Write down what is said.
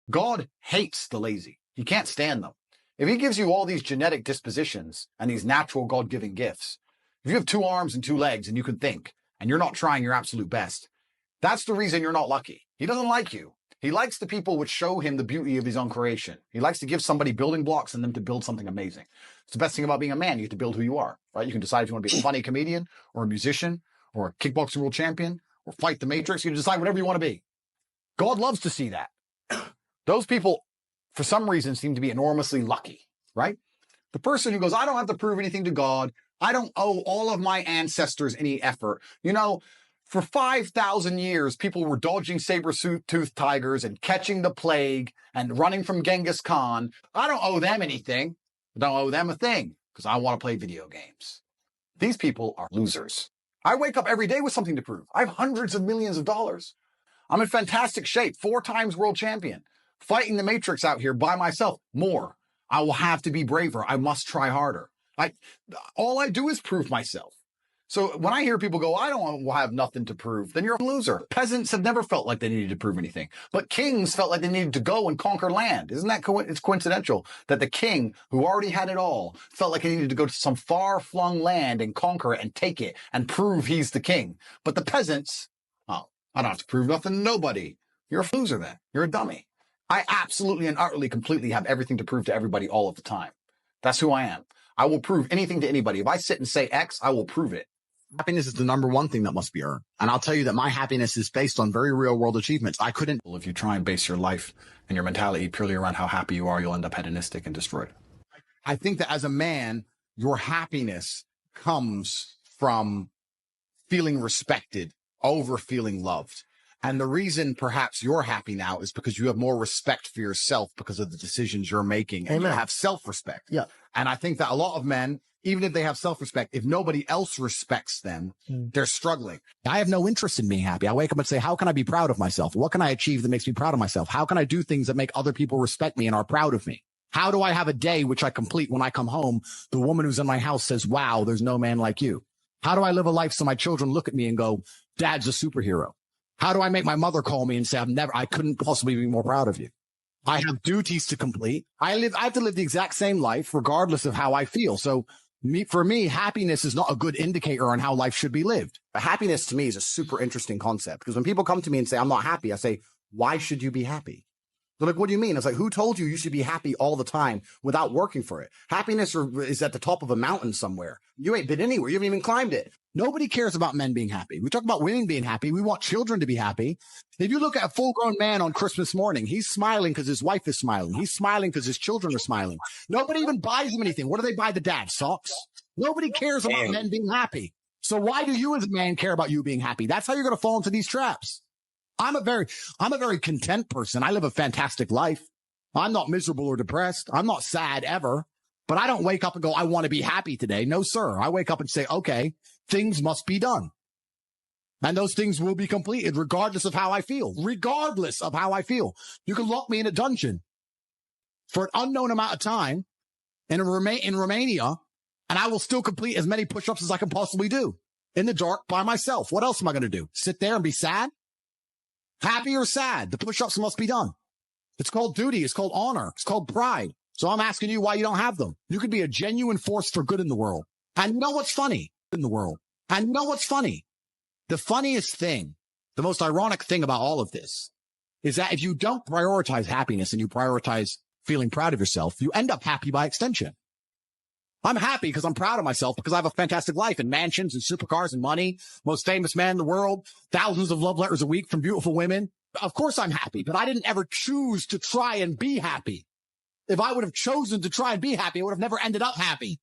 God hates the lazy. He can't stand them. If he gives you all these genetic dispositions and these natural God-given gifts, if you have 2 arms and 2 legs and you can think, and you're not trying your absolute best, that's the reason you're not lucky. He doesn't like you. He likes the people which show him the beauty of his own creation. He likes to give somebody building blocks and them to build something amazing. It's the best thing about being a man. You get to build who you are, right? You can decide if you want to be a funny comedian or a musician or a kickboxing world champion or fight the Matrix. You can decide whatever you want to be. God loves to see that. Those people, for some reason, seem to be enormously lucky, right? The person who goes, I don't have to prove anything to God. I don't owe all of my ancestors any effort. You know, for 5,000 years, people were dodging saber-toothed tigers and catching the plague and running from Genghis Khan. I don't owe them anything. I don't owe them a thing because I want to play video games. These people are losers. I wake up every day with something to prove. I have hundreds of millions of dollars. I'm in fantastic shape, 4 times world champion, fighting the Matrix out here by myself. More. I will have to be braver. I must try harder. All I do is prove myself. So when I hear people go, I don't have nothing to prove, then you're a loser. Peasants have never felt like they needed to prove anything, but kings felt like they needed to go and conquer land. Isn't that it's coincidental that the king who already had it all felt like he needed to go to some far-flung land and conquer it and take it and prove he's the king. But the peasants, oh, I don't have to prove nothing to nobody. You're a loser then. You're a dummy. I absolutely and utterly, completely have everything to prove to everybody all of the time. That's who I am. I will prove anything to anybody. If I sit and say X, I will prove it. Happiness is the number one thing that must be earned. And I'll tell you that my happiness is based on very real world achievements. I couldn't. If you try and base your life and your mentality purely around how happy you are, you'll end up hedonistic and destroyed. I think that as a man, your happiness comes from feeling respected over feeling loved. And the reason perhaps you're happy now is because you have more respect for yourself because of the decisions you're making. And you have self-respect. Yeah. And I think that a lot of men, even if they have self-respect, if nobody else respects them, they're struggling. I have no interest in being happy. I wake up and say, how can I be proud of myself? What can I achieve that makes me proud of myself? How can I do things that make other people respect me and are proud of me? How do I have a day which I complete when I come home? The woman who's in my house says, wow, there's no man like you. How do I live a life so my children look at me and go, Dad's a superhero? How do I make my mother call me and say, I couldn't possibly be more proud of you? I have duties to complete. I have to live the exact same life regardless of how I feel. So for me, happiness is not a good indicator on how life should be lived. Happiness to me is a super interesting concept because when people come to me and say, I'm not happy, I say, why should you be happy? They're like, what do you mean? It's like, who told you you should be happy all the time without working for it? Happiness is at the top of a mountain somewhere. You ain't been anywhere. You haven't even climbed it. Nobody cares about men being happy. We talk about women being happy. We want children to be happy. If you look at a full-grown man on Christmas morning, he's smiling because his wife is smiling. He's smiling because his children are smiling. Nobody even buys him anything. What do they buy the dad? Socks? Nobody cares about men being happy. So why do you as a man care about you being happy? That's how you're going to fall into these traps. I'm a very content person. I live a fantastic life. I'm not miserable or depressed. I'm not sad ever, but I don't wake up and go, I want to be happy today. No, sir. I wake up and say, okay, things must be done. And those things will be completed regardless of how I feel. Regardless of how I feel. You can lock me in a dungeon for an unknown amount of time in Romania, and I will still complete as many push-ups as I can possibly do in the dark by myself. What else am I going to do? Sit there and be sad? Happy or sad? The push-ups must be done. It's called duty. It's called honor. It's called pride. So I'm asking you why you don't have them. You could be a genuine force for good in the world. And you know what's funny in the world? And you know what's funny? The funniest thing, the most ironic thing about all of this is that if you don't prioritize happiness and you prioritize feeling proud of yourself, you end up happy by extension. I'm happy because I'm proud of myself because I have a fantastic life and mansions and supercars and money, most famous man in the world, thousands of love letters a week from beautiful women. Of course I'm happy, but I didn't ever choose to try and be happy. If I would have chosen to try and be happy, I would have never ended up happy.